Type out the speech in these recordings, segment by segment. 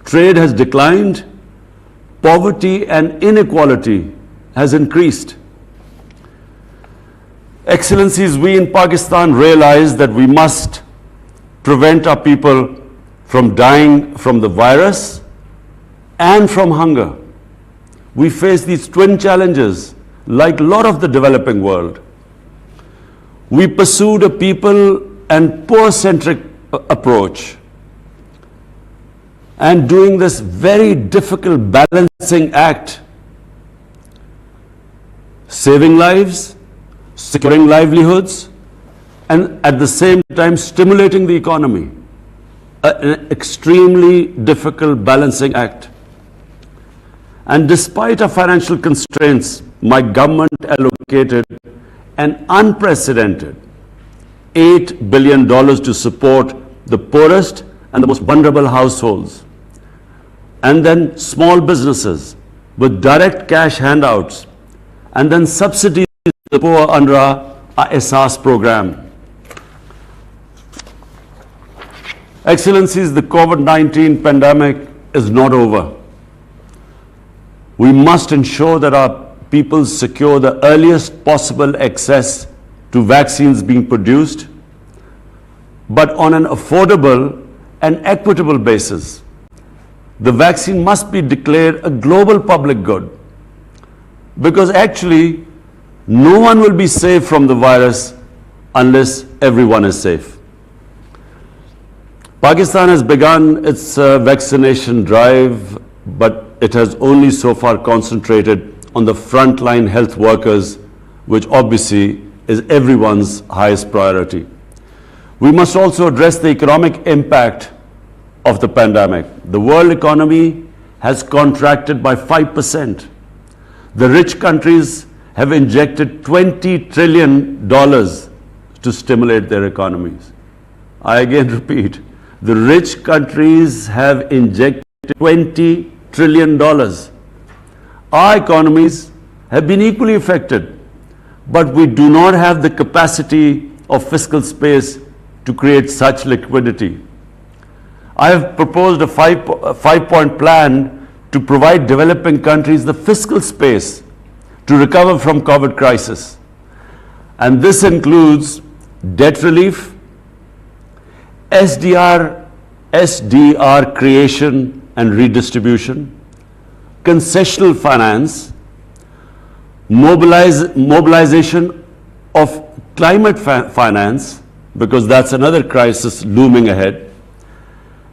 trade has declined, poverty and inequality has increased. Excellencies, we in Pakistan realize that we must prevent our people from dying from the virus and from hunger. We face these twin challenges like a lot of the developing world. We pursued a people and poor-centric approach, and doing this very difficult balancing act, saving lives, securing livelihoods, and at the same time stimulating the economy. An extremely difficult balancing act. And despite our financial constraints, my government allocated an unprecedented $8 billion to support the poorest and the most vulnerable households, and then small businesses with direct cash handouts, and then subsidies to the poor under our ESAS program. Excellencies, the COVID-19 pandemic is not over. We must ensure that our people secure the earliest possible access to vaccines being produced, but on an affordable and equitable basis. The vaccine must be declared a global public good, because actually no one will be safe from the virus unless everyone is safe. Pakistan has begun its vaccination drive, but it has only so far concentrated on the frontline health workers, which obviously is everyone's highest priority. We must also address the economic impact of the pandemic. The world economy has contracted by 5%. The rich countries have injected $20 trillion to stimulate their economies. I again repeat, the rich countries have injected $20 trillion. Our economies have been equally affected, but we do not have the capacity of fiscal space to create such liquidity. I have proposed a five-point plan to provide developing countries the fiscal space to recover from COVID crisis. And this includes debt relief, SDR creation and redistribution, concessional finance, mobilization of climate finance, because that's another crisis looming ahead,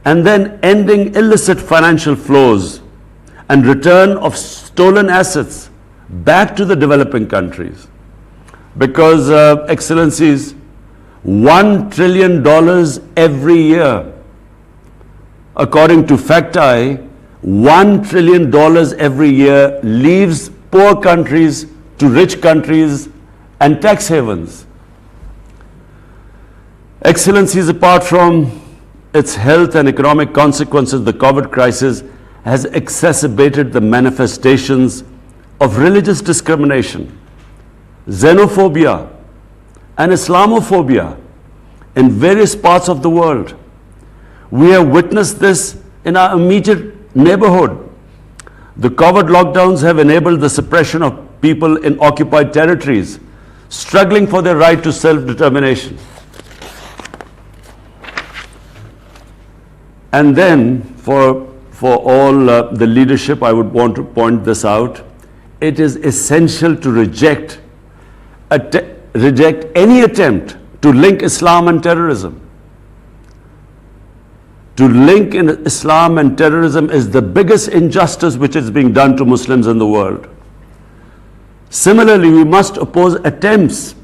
and then ending illicit financial flows and return of stolen assets back to the developing countries. Because, Excellencies, $1 trillion every year, according to FactEye, $1 trillion every year leaves poor countries to rich countries and tax havens. Excellencies, apart from its health and economic consequences, the COVID crisis has exacerbated the manifestations of religious discrimination, xenophobia, and Islamophobia in various parts of the world. We have witnessed this in our immediate neighborhood. The COVID lockdowns have enabled the suppression of people in occupied territories, struggling for their right to self-determination. And then, for all the leadership, I would want to point this out. It is essential to reject any attempt to link Islam and terrorism. To link in Islam and terrorism is the biggest injustice which is being done to Muslims in the world. Similarly, we must oppose attempts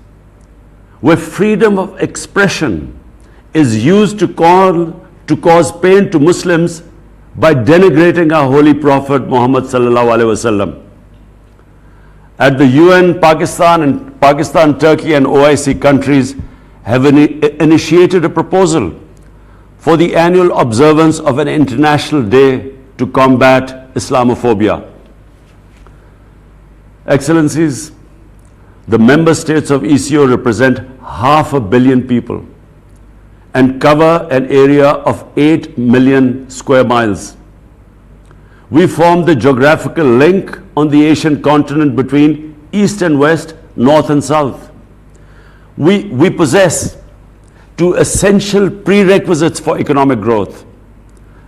where freedom of expression is used to cause pain to Muslims by denigrating our holy Prophet Muhammad sallallahu alaihi wasallam. At the UN, Pakistan, Turkey and OIC countries have initiated a proposal for the annual observance of an international day to combat Islamophobia. Excellencies, the member states of ECO represent 500 million people and cover an area of 8 million square miles. We form the geographical link on the Asian continent between East and West, North and South. We possess two essential prerequisites for economic growth: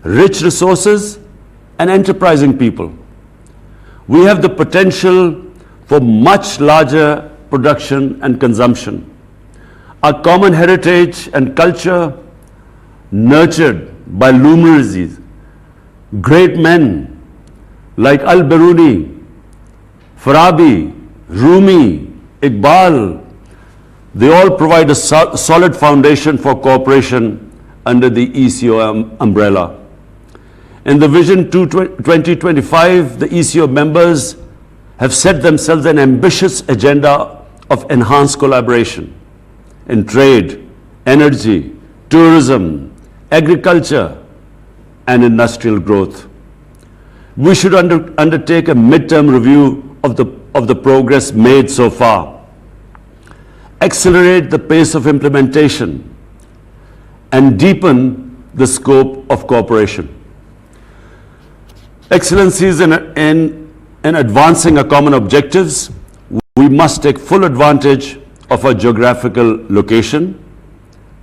rich resources and enterprising people. We have the potential for much larger production and consumption. Our common heritage and culture, nurtured by luminaries, great men like Al-Biruni, Farabi, Rumi, Iqbal, they all provide a solid foundation for cooperation under the ECO umbrella. In the Vision 2025, the ECO members have set themselves an ambitious agenda of enhanced collaboration in trade, energy, tourism, agriculture, and industrial growth. We should undertake a midterm review of the progress made so far, accelerate the pace of implementation, and deepen the scope of cooperation. Excellencies, in advancing our common objectives, we must take full advantage of our geographical location,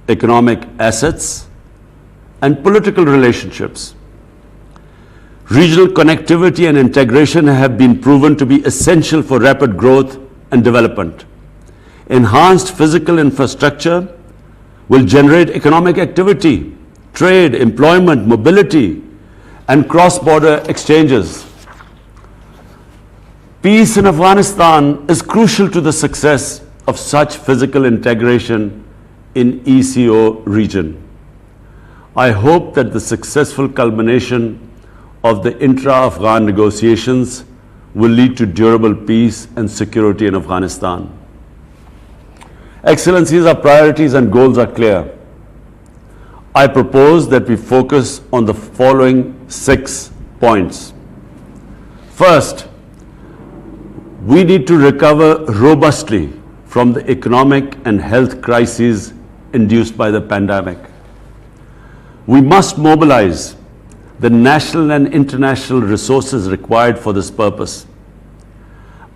economic assets, and political relationships. Regional connectivity and integration have been proven to be essential for rapid growth and development. Enhanced physical infrastructure will generate economic activity, trade, employment, mobility, and cross-border exchanges. Peace in Afghanistan is crucial to the success of such physical integration in ECO region. I hope that the successful culmination of the intra-Afghan negotiations will lead to durable peace and security in Afghanistan. Excellencies, our priorities and goals are clear. I propose that we focus on the following 6 points. First, we need to recover robustly from the economic and health crises induced by the pandemic. We must mobilize the national and international resources required for this purpose.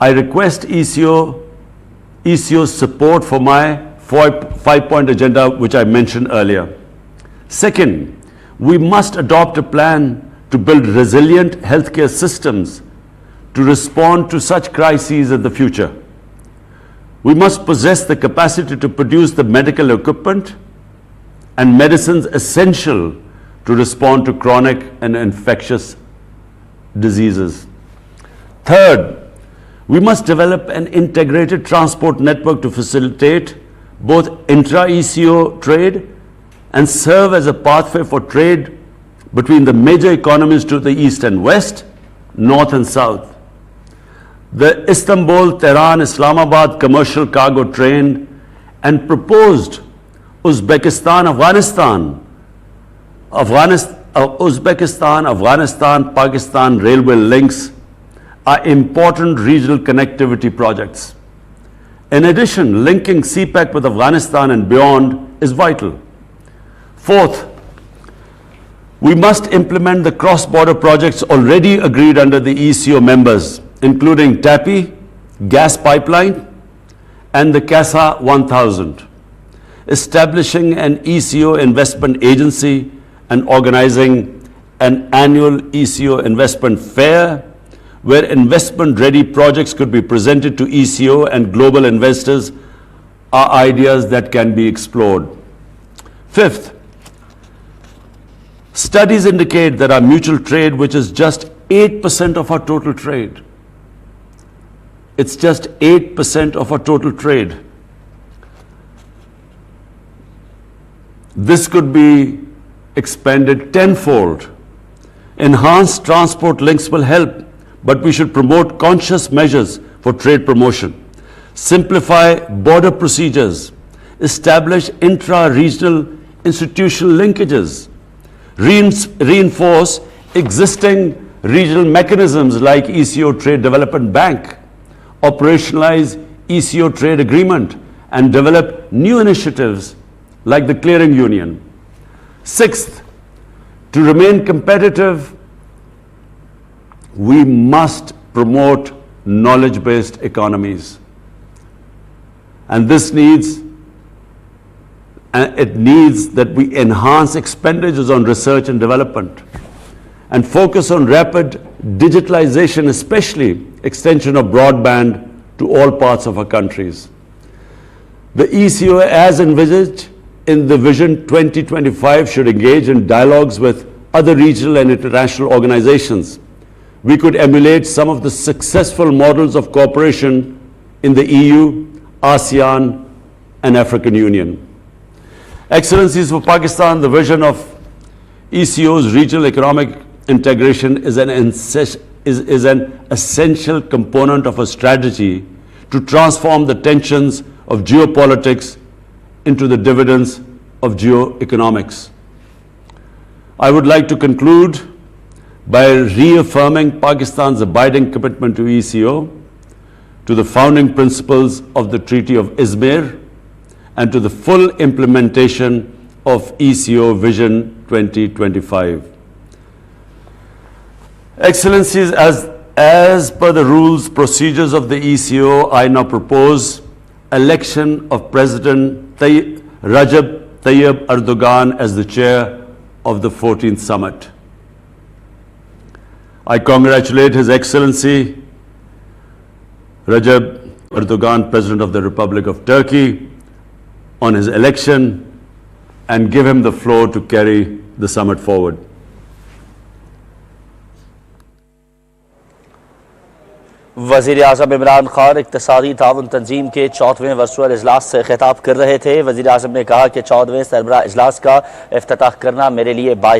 I request ECO's support for my 5-point agenda, which I mentioned earlier. Second, we must adopt a plan to build resilient healthcare systems to respond to such crises in the future. We must possess the capacity to produce the medical equipment and medicines essential to respond to chronic and infectious diseases. Third, we must develop an integrated transport network to facilitate both intra-ECO trade and serve as a pathway for trade between the major economies to the east and west, north and south. The Istanbul-Tehran-Islamabad commercial cargo train and proposed Uzbekistan-Afghanistan-Pakistan railway links are important regional connectivity projects. In addition, linking CPEC with Afghanistan and beyond is vital. Fourth, we must implement the cross-border projects already agreed under the ECO members, including TAPI, gas pipeline, and the CASA 1000, establishing an ECO investment agency and organizing an annual ECO investment fair where investment-ready projects could be presented to ECO and global investors are ideas that can be explored. Fifth, studies indicate that our mutual trade, which is just 8% of our total trade, it's just 8% of our total trade. This could be expanded tenfold. Enhanced transport links will help, but we should promote conscious measures for trade promotion, simplify border procedures, establish intra-regional institutional linkages, reinforce existing regional mechanisms like ECO Trade Development Bank, operationalize ECO Trade Agreement, and develop new initiatives like the Clearing Union. Sixth, to remain competitive we must promote knowledge-based economies. And this needs that we enhance expenditures on research and development and focus on rapid digitalization, especially extension of broadband to all parts of our countries. The ECO, as envisaged in the Vision 2025, should engage in dialogues with other regional and international organizations. We could emulate some of the successful models of cooperation in the EU, ASEAN, and African Union. Excellencies, for Pakistan, the vision of ECO's regional economic integration is an essential component of a strategy to transform the tensions of geopolitics into the dividends of geoeconomics. I would like to conclude by reaffirming Pakistan's abiding commitment to ECO, to the founding principles of the Treaty of Izmir, and to the full implementation of ECO Vision 2025. Excellencies, as per the rules, procedures of the ECO, I now propose election of President Recep Tayyip Erdogan as the chair of the 14th summit. I congratulate His Excellency Recep Erdogan, President of the Republic of Turkey, on his election and give him the floor to carry the summit forward. وزیراعظم عمران خان اقتصادی تعاون تنظیم کے 14ویں virtual اجلاس سے خطاب کر رہے تھے۔ وزیراعظم نے کہا کہ 14ویں سربراہ اجلاس کا افتتاح کرنا میرے لیے باعث